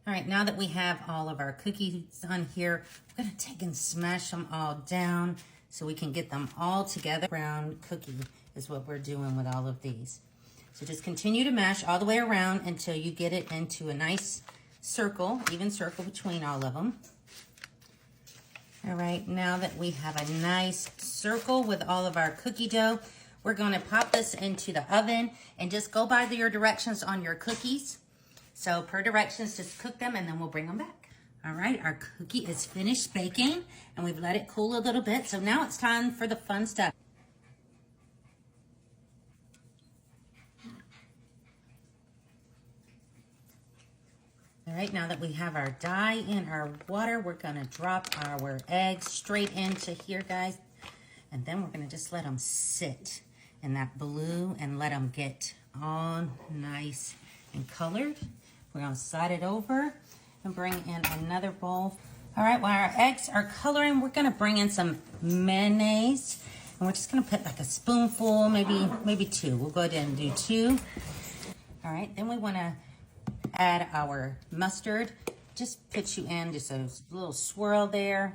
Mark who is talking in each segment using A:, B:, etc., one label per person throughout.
A: All right, now that we have all of our cookies on here, we're gonna take and smash them all down so we can get them all together. Brown cookie is what we're doing with all of these. So just continue to mash all the way around until you get it into a nice circle, even circle between all of them. All right, now that we have a nice circle with all of our cookie dough, we're gonna pop this into the oven and just go by your directions on your cookies. So per directions, just cook them and then we'll bring them back. All right, our cookie is finished baking and we've let it cool a little bit. So now it's time for the fun stuff. All right, now that we have our dye in our water, we're gonna drop our eggs straight into here, guys. And then we're gonna just let them sit in that blue and let them get all nice and colored. We're gonna slide it over and bring in another bowl. All right, while our eggs are coloring, we're gonna bring in some mayonnaise. And we're just gonna put like a spoonful, maybe two. We'll go ahead and do two. All right, then we wanna add our mustard. Just put you in just a little swirl there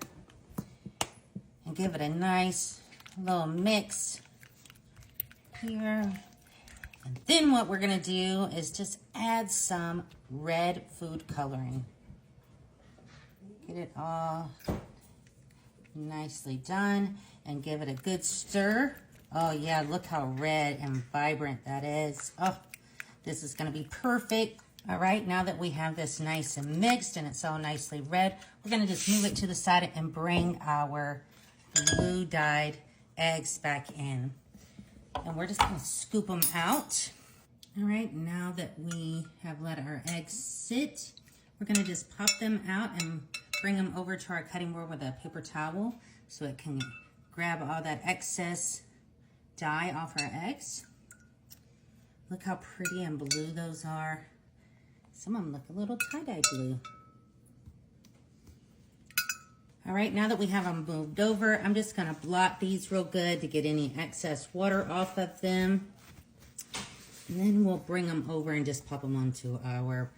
A: and give it a nice little mix here. And then what we're gonna do is just add some red food coloring. Get it all nicely done and give it a good stir. Oh yeah, look how red and vibrant that is. Oh, this is gonna be perfect. All right, now that we have this nice and mixed and it's all nicely red, we're gonna just move it to the side and bring our blue dyed eggs back in. And we're just gonna scoop them out. All right, now that we have let our eggs sit, we're gonna just pop them out and bring them over to our cutting board with a paper towel so it can grab all that excess dye off our eggs. Look how pretty and blue those are. Some of them look a little tie-dye blue. All right, now that we have them moved over, I'm just gonna blot these real good to get any excess water off of them. And then we'll bring them over and just pop them onto our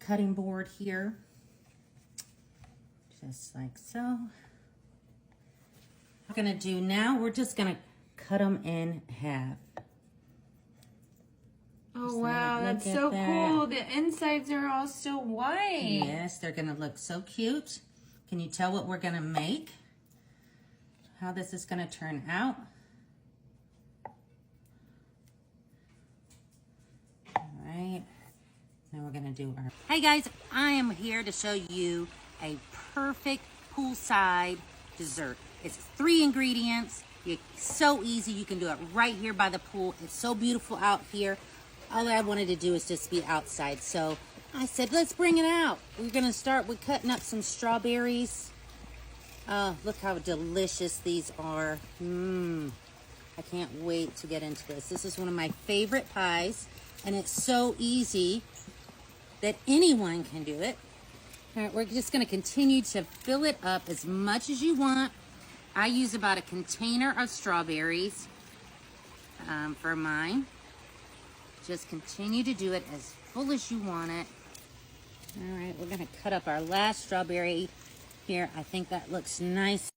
A: cutting board here. Just like so. What we're gonna do now, we're just gonna cut them in half.
B: Oh, wow, that's so cool. The insides are all so white.
A: Yes, they're gonna look so cute. Can you tell what we're gonna make? How this is gonna turn out? All right, now we're gonna do our... Hey guys, I am here to show you a perfect poolside dessert. It's 3 ingredients. It's so easy. You can do it right here by the pool. It's so beautiful out here. All I wanted to do is just be outside. So I said, let's bring it out. We're gonna start with cutting up some strawberries. Oh, look how delicious these are. I can't wait to get into this. This is one of my favorite pies, and it's so easy that anyone can do it. All right, we're just gonna continue to fill it up as much as you want. I use about a container of strawberries for mine. Just continue to do it as full as you want it. All right, we're gonna cut up our last strawberry here. I think that looks nice.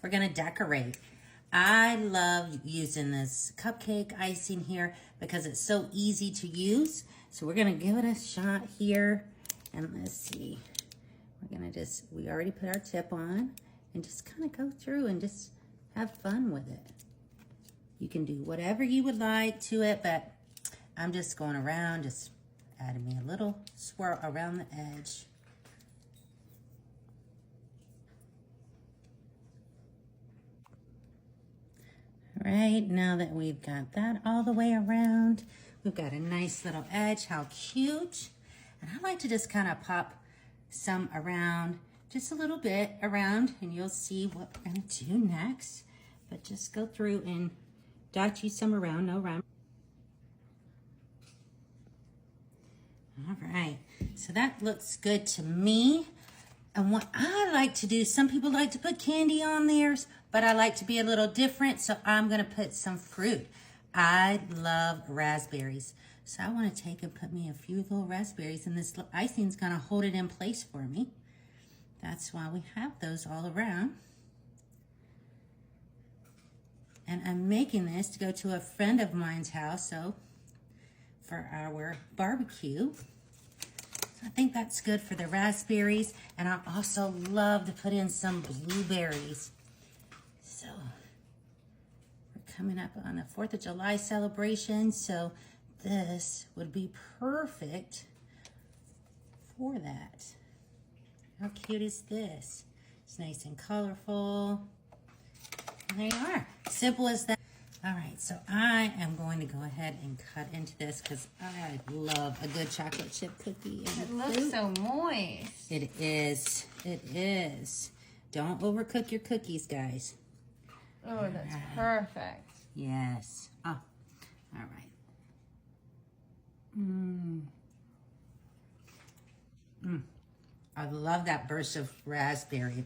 A: We're gonna decorate. I love using this cupcake icing here because it's so easy to use. So we're gonna give it a shot here. And let's see, we already put our tip on and just kind of go through and just have fun with it. You can do whatever you would like to it, but I'm just going around, just adding me a little swirl around the edge. All right, now that we've got that all the way around, we've got a nice little edge. How cute. And I like to just kind of pop some around just a little bit around, and you'll see what we're gonna do next. But just go through and dot you some around, no rhyme. All right, so that looks good to me. And what I like to do, some people like to put candy on theirs, but I like to be a little different, so I'm gonna put some fruit. I love raspberries. So I wanna take and put me a few little raspberries, and this icing's gonna hold it in place for me. That's why we have those all around. And I'm making this to go to a friend of mine's house, so for our barbecue. So I think that's good for the raspberries. And I also love to put in some blueberries. So we're coming up on the 4th of July celebration, so this would be perfect for that. How cute is this? It's nice and colorful. And there you are. Simple as that. All right, so I am going to go ahead and cut into this because I love a good chocolate chip cookie.
B: It looks so moist.
A: It is. It is. Don't overcook your cookies, guys.
B: Oh, that's perfect.
A: Yes. Oh, all right. I love that burst of raspberry.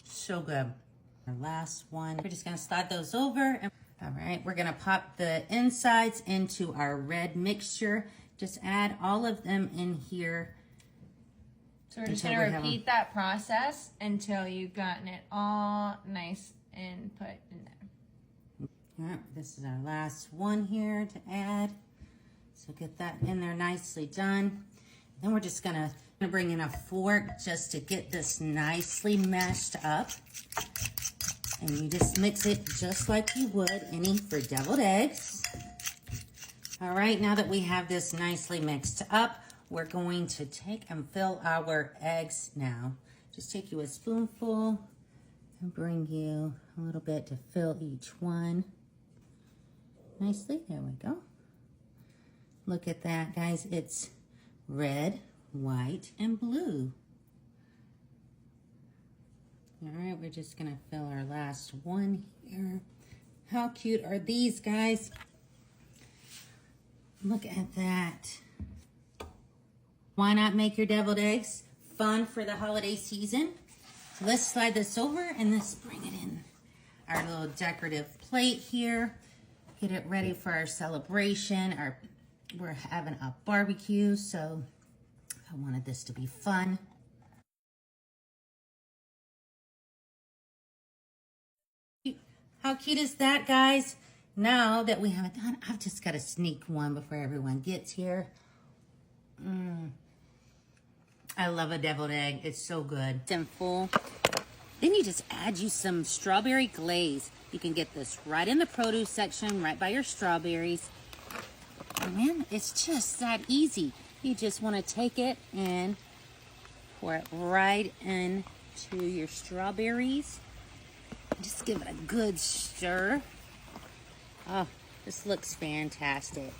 A: So good. Our last one. We're just going to slide those over. All right, we're gonna pop the insides into our red mixture. Just add all of them in here.
B: So we're just gonna repeat that process until you've gotten it all nice and put in there.
A: All right, this is our last one here to add. So get that in there nicely done. Then we're just gonna bring in a fork just to get this nicely mashed up. And you just mix it just like you would any for deviled eggs. All right, now that we have this nicely mixed up, we're going to take and fill our eggs now. Just take you a spoonful and bring you a little bit to fill each one nicely. There we go. Look at that, guys. It's red, white, and blue. All right, we're just gonna fill our last one here. How cute are these, guys? Look at that. Why not make your deviled eggs fun for the holiday season? So let's slide this over and let's bring it in our little decorative plate here. Get it ready for our celebration. We're having a barbecue, so I wanted this to be fun. How cute is that, guys? Now that we have it done, I've just got to sneak one before everyone gets here. I love a deviled egg. It's so good. And full. Then you just add you some strawberry glaze. You can get this right in the produce section, right by your strawberries. And man, it's just that easy. You just want to take it and pour it right into your strawberries. Just give it a good stir. Oh, this looks fantastic.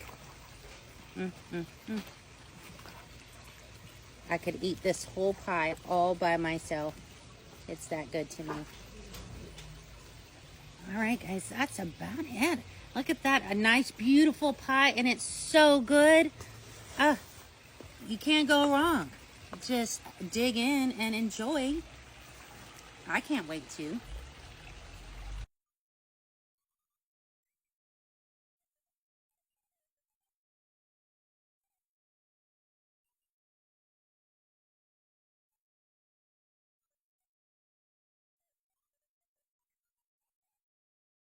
A: I could eat this whole pie all by myself. It's that good to me. All right, guys, that's about it. Look at that, a nice, beautiful pie, and it's so good. You can't go wrong. Just dig in and enjoy. I can't wait to.